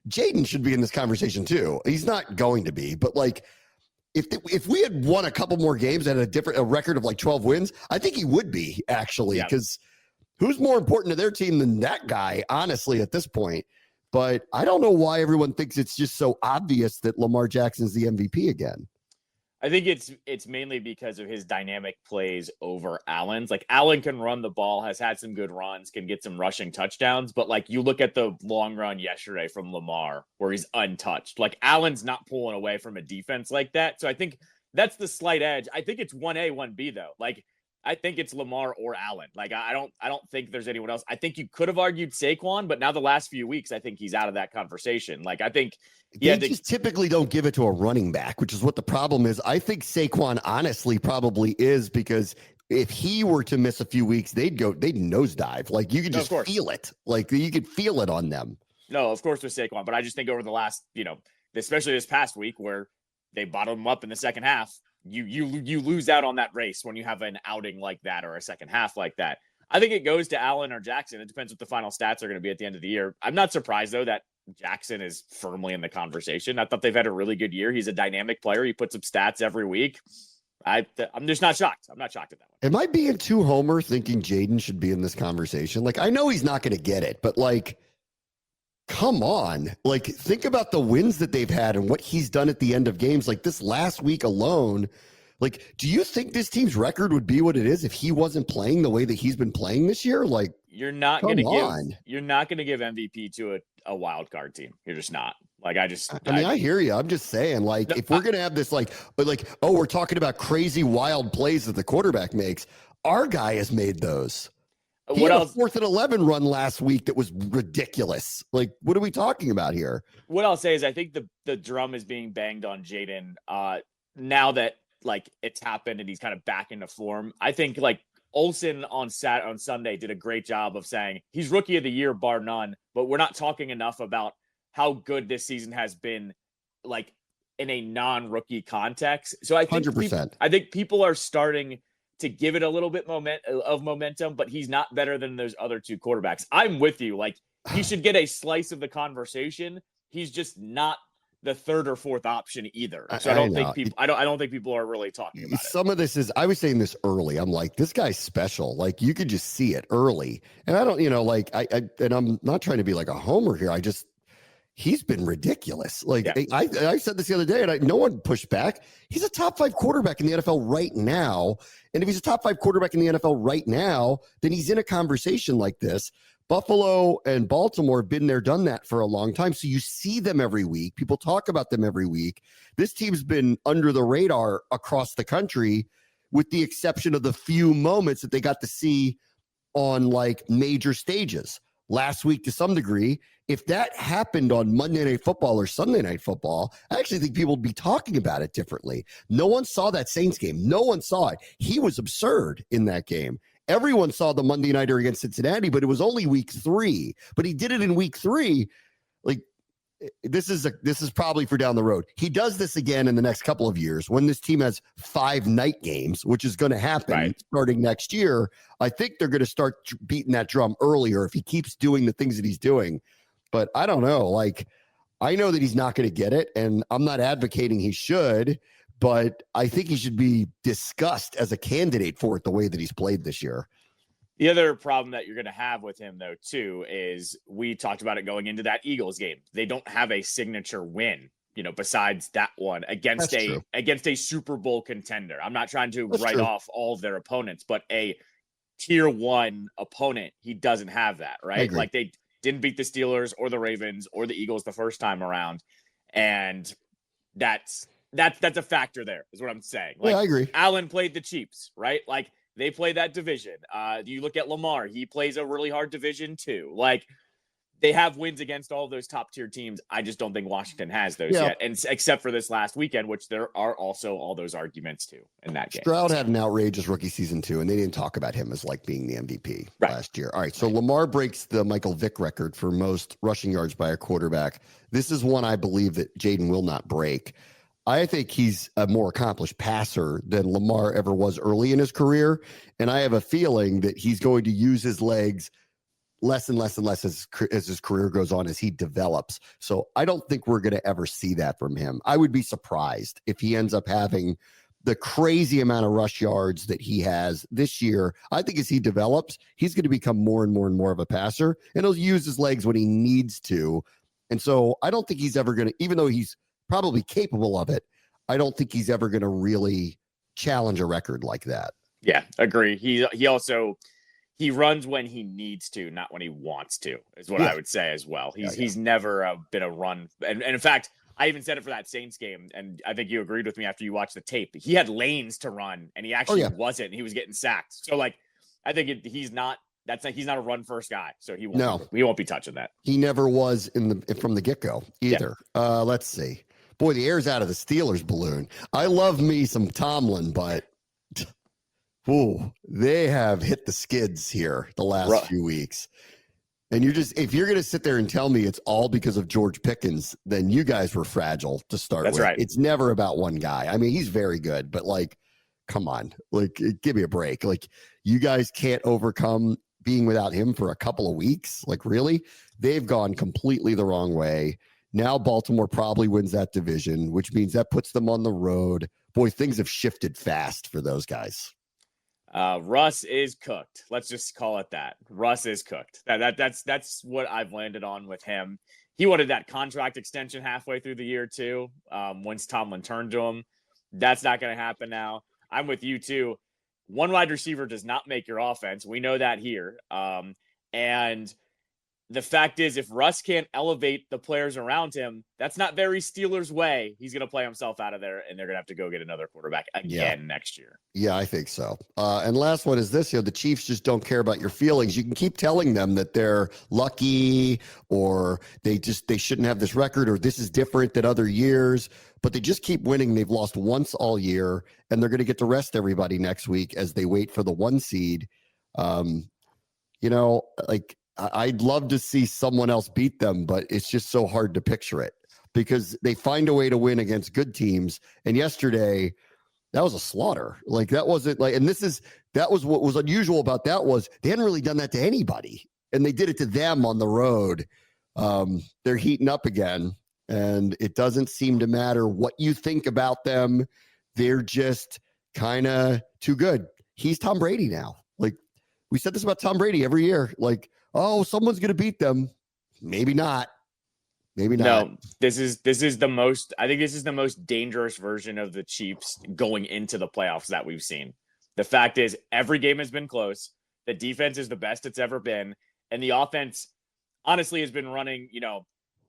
Jaden should be in this conversation too. He's not going to be, but like, if we had won a couple more games and a record of like 12 wins, I think he would be actually, because who's more important to their team than that guy, honestly, at this point. But I don't know why everyone thinks it's just so obvious that Lamar Jackson's the MVP again. I think it's mainly because of his dynamic plays over Allen's. Like Allen can run the ball, has had some good runs, can get some rushing touchdowns. But like you look at the long run yesterday from Lamar where he's untouched. Like Allen's not pulling away from a defense like that. So I think that's the slight edge. I think it's 1A, 1B though. Like I think it's Lamar or Allen. Like I don't think there's anyone else. I think you could have argued Saquon, but now the last few weeks, I think he's out of that conversation. Like I think they just typically don't give it to a running back, which is what the problem is. I think Saquon honestly probably is, because if he were to miss a few weeks, they'd nosedive. Like you could just feel it. Like you could feel it on them. No, of course with Saquon, but I just think over the last, especially this past week where they bottom up in the second half, you lose out on that race when you have an outing like that or a second half like that. I think it goes to Allen or Jackson. It depends what the final stats are going to be at the end of the year. I'm not surprised though that Jackson is firmly in the conversation. I thought they've had a really good year. He's a dynamic player. He puts up stats every week. I'm just not shocked. I'm not shocked at that one. Am I being too homer thinking Jaden should be in this conversation? Like, I know he's not going to get it, but like, come on. Like, think about the wins that they've had and what he's done at the end of games. Like this last week alone, like, do you think this team's record would be what it is if he wasn't playing the way that he's been playing this year? Like, you're not going to give MVP to a wild card team. You're just not. Like, I hear you. I'm just saying, like, if we're going to have this, like, oh, we're talking about crazy wild plays that the quarterback makes. Our guy has made those. He had a 4th and 11 run last week that was ridiculous. Like, what are we talking about here? What I'll say is I think the drum is being banged on Jaden now that, like, it's happened and he's kind of back into form. I think, like, Olsen on Sunday did a great job of saying he's rookie of the year, bar none, but we're not talking enough about how good this season has been, like, in a non-rookie context. So I think 100%. People are starting to give it a little bit of momentum, but he's not better than those other two quarterbacks. I'm with you. Like, he should get a slice of the conversation. He's just not the 3rd or 4th option either. So I don't think people are really talking about it. Some of this is, I was saying this early. I'm like, this guy's special. Like, you could just see it early. And I don't, like, and I'm not trying to be like a homer here. He's been ridiculous. Like, yeah. I said this the other day, and no one pushed back. He's a top 5 quarterback in the NFL right now. And if he's a top 5 quarterback in the NFL right now, then he's in a conversation like this. Buffalo and Baltimore have been there, done that for a long time. So you see them every week. People talk about them every week. This team's been under the radar across the country, with the exception of the few moments that they got to see on, like, major stages. Last week, to some degree, if that happened on Monday Night Football or Sunday Night Football, I actually think people would be talking about it differently. No one saw that Saints game. No one saw it. He was absurd in that game. Everyone saw the Monday Nighter against Cincinnati, but it was only week 3. But he did it in week 3. Like, this is probably for down the road. He does this again in the next couple of years when this team has 5 night games, which is going to happen starting next year. I think they're going to start beating that drum earlier if he keeps doing the things that he's doing. But I don't know. Like, I know that he's not going to get it, and I'm not advocating he should, but I think he should be discussed as a candidate for it the way that he's played this year. The other problem that you're going to have with him, though, too, is we talked about it going into that Eagles game. They don't have a signature win, besides that one against a Super Bowl contender. I'm not trying to write off all of their opponents, but a tier 1 opponent, he doesn't have that, right? Like, they didn't beat the Steelers or the Ravens or the Eagles the first time around. And that's a factor there, is what I'm saying. Like, I agree. Allen played the Chiefs, right? Like, they play that division. You look at Lamar, he plays a really hard division too. Like, they have wins against all those top tier teams. I just don't think Washington has those yet. And except for this last weekend, which there are also all those arguments too in that game. Stroud had an outrageous rookie season too, and they didn't talk about him as like being the MVP last year. All right. So Lamar breaks the Michael Vick record for most rushing yards by a quarterback. This is one I believe that Jaden will not break. I think he's a more accomplished passer than Lamar ever was early in his career. And I have a feeling that he's going to use his legs less and less and less as his career goes on, as he develops. So I don't think we're going to ever see that from him. I would be surprised if he ends up having the crazy amount of rush yards that he has this year. I think as he develops, he's going to become more and more and more of a passer, and he'll use his legs when he needs to. And so I don't think he's ever going to, even though he's probably capable of it, I don't think he's ever going to really challenge a record like that. Yeah, agree. He runs when he needs to, not when he wants to, is what I would say as well. He's never been a run. And in fact, I even said it for that Saints game, and I think you agreed with me after you watched the tape. He had lanes to run, and he actually wasn't. He was getting sacked. So, like, I think he's not a run first guy. So he won't be touching that. He never was from the get-go either. Yeah. Let's see. Boy, the air's out of the Steelers balloon. I love me some Tomlin, but they have hit the skids here the last few weeks. And if you're going to sit there and tell me it's all because of George Pickens, then you guys were fragile to start with. That's right. It's never about one guy. I mean, he's very good, but like, come on, like, give me a break. Like, you guys can't overcome being without him for a couple of weeks. Like, really? They've gone completely the wrong way. Now Baltimore probably wins that division, which means that puts them on the road. boy, things have shifted fast for those guys. Russ is cooked. Let's just call it that. Russ is cooked. That's what I've landed on with him. He wanted that contract extension halfway through the year too. Once Tomlin turned to him, that's not going to happen now. I'm with you too. One wide receiver does not make your offense. We know that here. And the fact is, if Russ can't elevate the players around him, that's not very Steelers way. He's going to play himself out of there, and they're going to have to go get another quarterback again next year. Yeah, I think so. And last one is this, the Chiefs just don't care about your feelings. You can keep telling them that they're lucky or they shouldn't have this record or this is different than other years, but they just keep winning. They've lost once all year, and they're going to get to rest everybody next week as they wait for the 1 seed. I'd love to see someone else beat them, but it's just so hard to picture it because they find a way to win against good teams. And yesterday, that was a slaughter. That wasn't that was what was unusual about that was they hadn't really done that to anybody, and they did it to them on the road. They're heating up again, and it doesn't seem to matter what you think about them. They're just kind of too good. He's Tom Brady now. We said this about Tom Brady every year. Oh, someone's going to beat them. Maybe not. Maybe not. No, this is the most, I think this is the most dangerous version of the Chiefs going into the playoffs that we've seen. The fact is every game has been close. The defense is the best it's ever been. And the offense honestly has been running,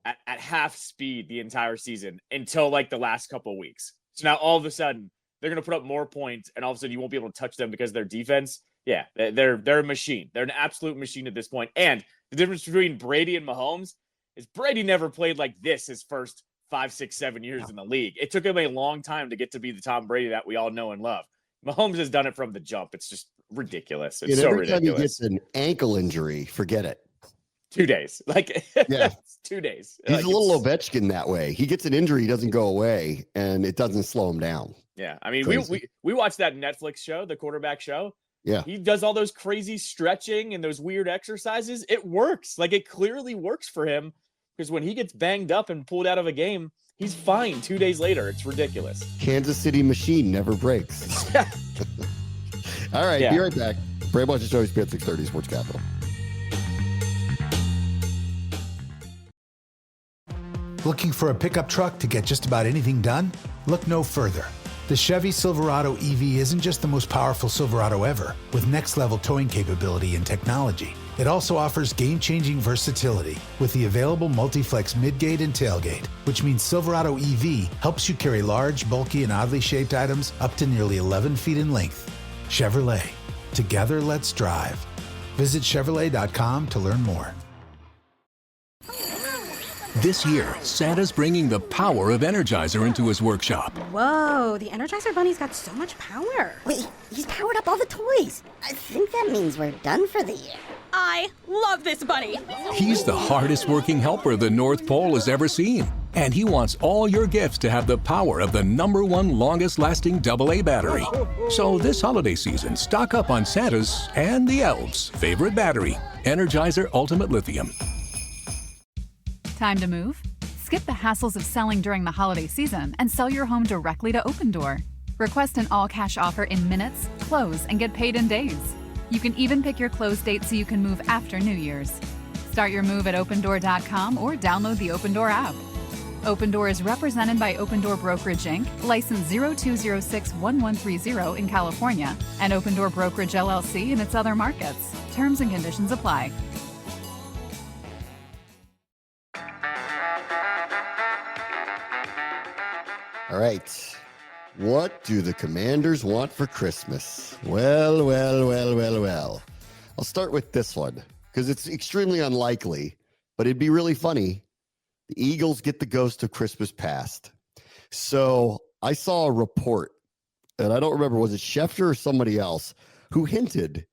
at half speed the entire season until the last couple of weeks. So now all of a sudden they're going to put up more points and all of a sudden you won't be able to touch them because their defense, yeah, they're a machine. They're an absolute machine at this point. And the difference between Brady and Mahomes is Brady never played like this his first 5, 6, 7 years in the league. It took him a long time to get to be the Tom Brady that we all know and love. Mahomes has done it from the jump. It's just ridiculous. It's so every ridiculous. Time he gets an ankle injury, forget it. 2 days. Yeah. 2 days. He's a little Ovechkin that way. He gets an injury, he doesn't go away, and it doesn't slow him down. Yeah. I mean, we watched that Netflix show, the quarterback show. Yeah. He does all those crazy stretching and those weird exercises. It works. It clearly works for him because when he gets banged up and pulled out of a game, he's fine 2 days later. It's ridiculous. Kansas City machine never breaks. All right. Be right back. Bram and Callow, ESPN 630 Sports Capital. Looking for a pickup truck to get just about anything done? Look no further. The Chevy Silverado EV isn't just the most powerful Silverado ever, with next-level towing capability and technology. It also offers game-changing versatility with the available multi-flex midgate and tailgate, which means Silverado EV helps you carry large, bulky, and oddly shaped items up to nearly 11 feet in length. Chevrolet. Together, let's drive. Visit Chevrolet.com to learn more. This year, Santa's bringing the power of Energizer into his workshop. Whoa, the Energizer Bunny's got so much power. Wait, he's powered up all the toys. I think that means we're done for the year. I love this bunny. He's the hardest working helper the North Pole has ever seen. And he wants all your gifts to have the power of the #1 longest lasting AA battery. So this holiday season, stock up on Santa's and the elves' favorite battery, Energizer Ultimate Lithium. Time to move? Skip the hassles of selling during the holiday season and sell your home directly to Opendoor. Request an all-cash offer in minutes, close, and get paid in days. You can even pick your close date so you can move after New Year's. Start your move at Opendoor.com or download the Opendoor app. Opendoor is represented by Opendoor Brokerage Inc., license 02061130 in California, and Opendoor Brokerage LLC in its other markets. Terms and conditions apply. All right. What do the Commanders want for Christmas? Well. I'll start with this one because it's extremely unlikely, but it'd be really funny. The Eagles get the ghost of Christmas past. So I saw a report, and I don't remember, was it Schefter or somebody else, who hinted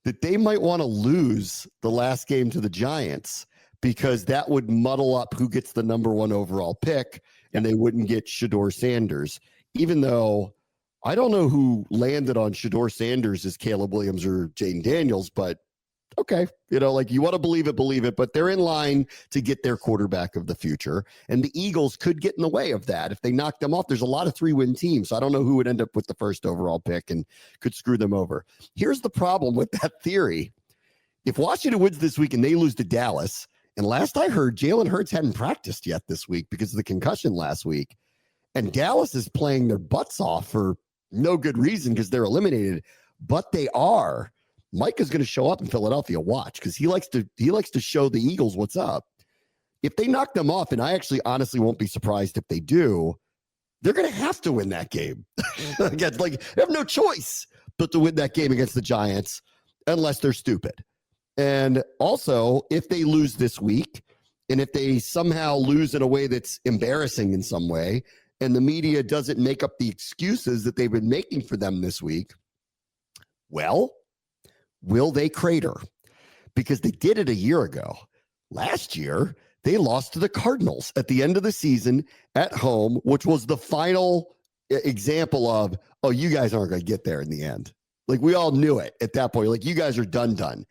that they might want to lose the last game to the Giants because that would muddle up who gets the #1 overall pick, and they wouldn't get Shedeur Sanders, even though I don't know who landed on Shedeur Sanders as Caleb Williams or Jaden Daniels, but okay. Like you want to believe it, but they're in line to get their quarterback of the future. And the Eagles could get in the way of that. If they knock them off, there's a lot of 3-win teams. So I don't know who would end up with the first overall pick and could screw them over. Here's the problem with that theory. If Washington wins this week and they lose to Dallas, and last I heard, Jalen Hurts hadn't practiced yet this week because of the concussion last week. And Dallas is playing their butts off for no good reason because they're eliminated. But they are. Mike is going to show up in Philadelphia. Watch, because he likes to show the Eagles what's up. If they knock them off, and I actually honestly won't be surprised if they do, they're going to have to win that game. Again, they have no choice but to win that game against the Giants unless they're stupid. And also, if they lose this week, and if they somehow lose in a way that's embarrassing in some way, and the media doesn't make up the excuses that they've been making for them this week, well, will they crater? Because they did it a year ago. Last year, they lost to the Cardinals at the end of the season at home, which was the final example of, oh, you guys aren't going to get there in the end. We all knew it at that point. You guys are done.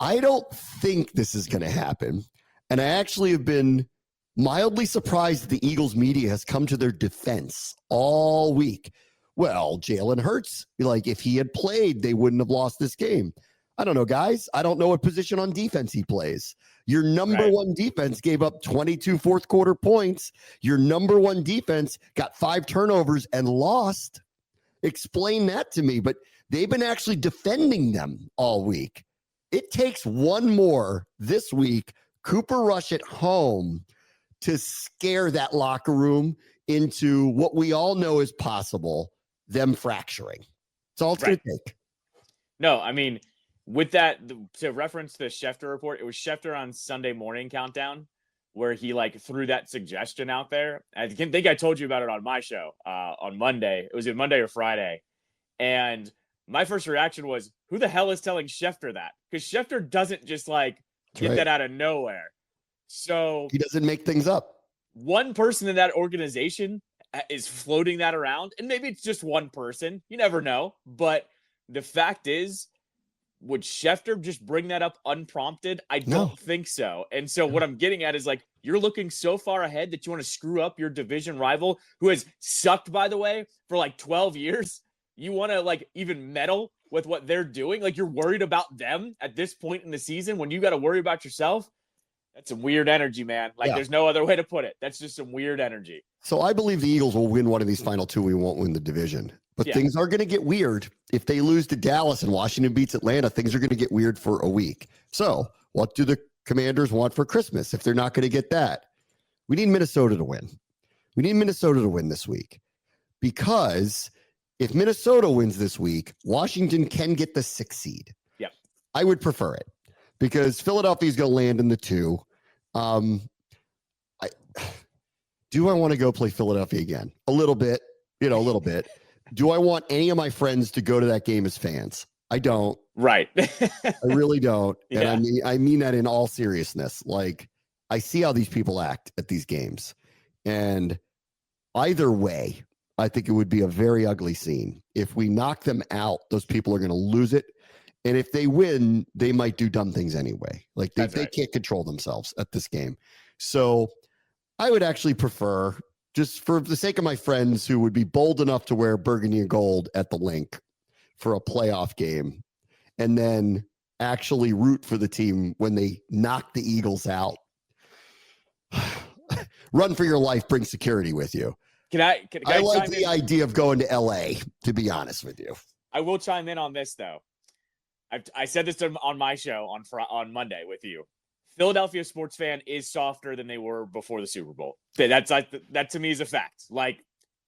I don't think this is going to happen. And I actually have been mildly surprised that the Eagles media has come to their defense all week. Well, Jalen Hurts, if he had played, they wouldn't have lost this game. I don't know, guys. I don't know what position on defense he plays. Your number one defense gave up 22 fourth quarter points. Your number one defense got 5 turnovers and lost. Explain that to me. But they've been actually defending them all week. It takes one more this week, Cooper Rush at home, to scare that locker room into what we all know is possible, them fracturing. That's all it's going to take. No, I mean, with that, to reference the Schefter report, it was Schefter on Sunday Morning Countdown where he threw that suggestion out there. I think I told you about it on my show on Monday. It was Monday or Friday. And my first reaction was, who the hell is telling Schefter that? Because Schefter doesn't just get that out of nowhere. So he doesn't make things up. One person in that organization is floating that around, and maybe it's just one person. You never know. But the fact is, would Schefter just bring that up unprompted? I don't think so. And so what I'm getting at is you're looking so far ahead that you want to screw up your division rival, who has sucked, by the way, for 12 years. You want to even meddle with what they're doing? You're worried about them at this point in the season when you got to worry about yourself? That's some weird energy, man. There's no other way to put it. That's just some weird energy. So I believe the Eagles will win one of these final 2. We won't win the division. But things are going to get weird. If they lose to Dallas and Washington beats Atlanta, things are going to get weird for a week. So what do the Commanders want for Christmas if they're not going to get that? We need Minnesota to win. We need Minnesota to win this week. Because if Minnesota wins this week, Washington can get the 6th seed. Yep. I would prefer it because Philadelphia is going to land in the 2. Do I want to go play Philadelphia again? A little bit, a little bit. Do I want any of my friends to go to that game as fans? I don't. Right. I really don't. And I mean that in all seriousness. I see how these people act at these games. And either way, I think it would be a very ugly scene. If we knock them out, those people are going to lose it. And if they win, they might do dumb things anyway. They can't control themselves at this game. So I would actually prefer, just for the sake of my friends who would be bold enough to wear burgundy and gold at the link for a playoff game, and then actually root for the team when they knock the Eagles out. Run for your life, bring security with you. I like the idea of going to LA, to be honest with you. I will chime in on this, though. I said this on my show on Monday with you. Philadelphia sports fan is softer than they were before the Super Bowl. That to me is a fact.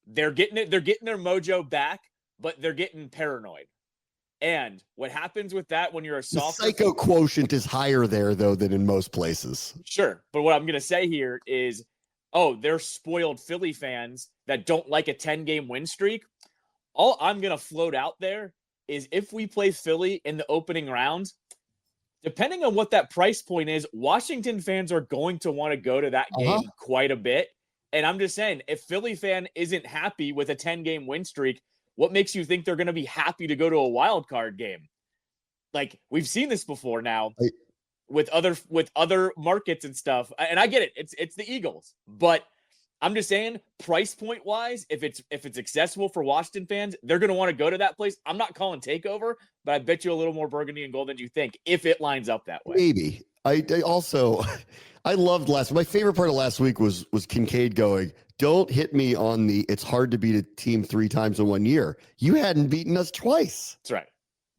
They're getting it. They're getting their mojo back, but they're getting paranoid. And what happens with that when you're a softer... The psycho quotient is higher there, though, than in most places. Sure. But what I'm going to say here is, they're spoiled Philly fans that don't like a 10-game win streak. All I'm going to float out there is if we play Philly in the opening round, depending on what that price point is, Washington fans are going to want to go to that game quite a bit. And I'm just saying, if Philly fan isn't happy with a 10-game win streak, what makes you think they're going to be happy to go to a wild card game? like we've seen this before now with other markets and stuff. And I get it. It's the Eagles, but I'm just saying, price point wise, if it's accessible for Washington fans, they're going to want to go to that place. I'm not calling takeover, but I bet you a little more burgundy and gold than you think if it lines up that way. Maybe. I also I loved my favorite part of last week was Kincaid going, "Don't hit me on the it's hard to beat a team 3 times in 1 year. You hadn't beaten us twice." That's right.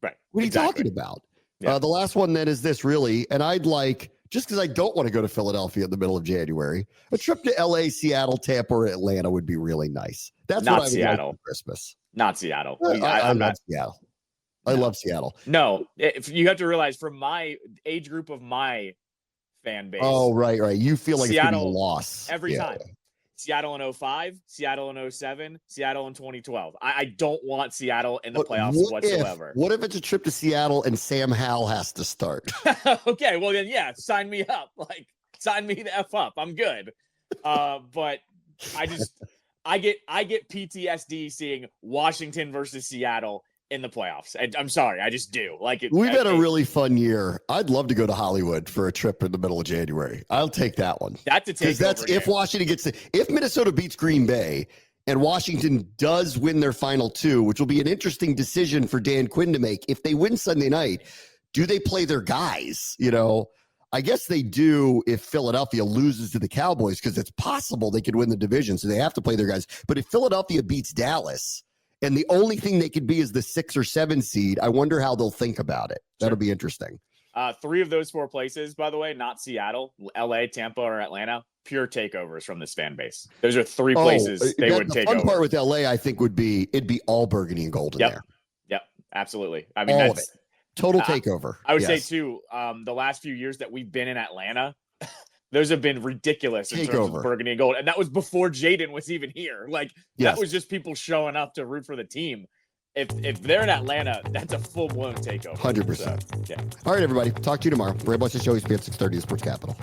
Right. What are you talking about? Yeah. The last one then is this really, and I'd like, just because I don't want to go to Philadelphia in the middle of January, a trip to LA, Seattle, Tampa, or Atlanta would be really nice. That's not what I would Seattle. like for Christmas. Not Seattle. I love Seattle. I love Seattle. No, if you have to realize from my age group of my fan base. Oh, right. You feel like Seattle, it's going to be a loss. Every time. Seattle in 05, Seattle in 07, Seattle in 2012. I don't want Seattle in the playoffs whatsoever. What if it's a trip to Seattle and Sam Howell has to start? Okay, well then, yeah, sign me up. Like, sign me the F up. I'm good. But I get PTSD seeing Washington versus Seattle in the playoffs. I'm sorry, I just do. We've had a really fun year. I'd love to go to Hollywood for a trip in the middle of January. I'll take that one. That's a takeover. That's if Washington if Minnesota beats Green Bay and Washington does win their final 2, which will be an interesting decision for Dan Quinn to make. If they win Sunday night, do they play their guys? I guess they do if Philadelphia loses to the Cowboys, because it's possible they could win the division, so they have to play their guys. But if Philadelphia beats Dallas, and the only thing they could be is the 6 or 7 seed, I wonder how they'll think about it. That'll be interesting. 3 of those 4 places, by the way, not Seattle, LA, Tampa, or Atlanta, pure takeovers from this fan base. Those are 3 places they would take over. The fun part with LA, I think, it'd be all burgundy and gold in there. Yep, absolutely. I mean, all of it. Total takeover. I would say, too, the last few years that we've been in Atlanta, those have been ridiculous in terms of burgundy and gold. And that was before Jaden was even here. That was just people showing up to root for the team. If they're in Atlanta, that's a full-blown takeover. 100%. So, yeah. All right, everybody. Talk to you tomorrow. Bram Show, ESPN 630, Sports Capital.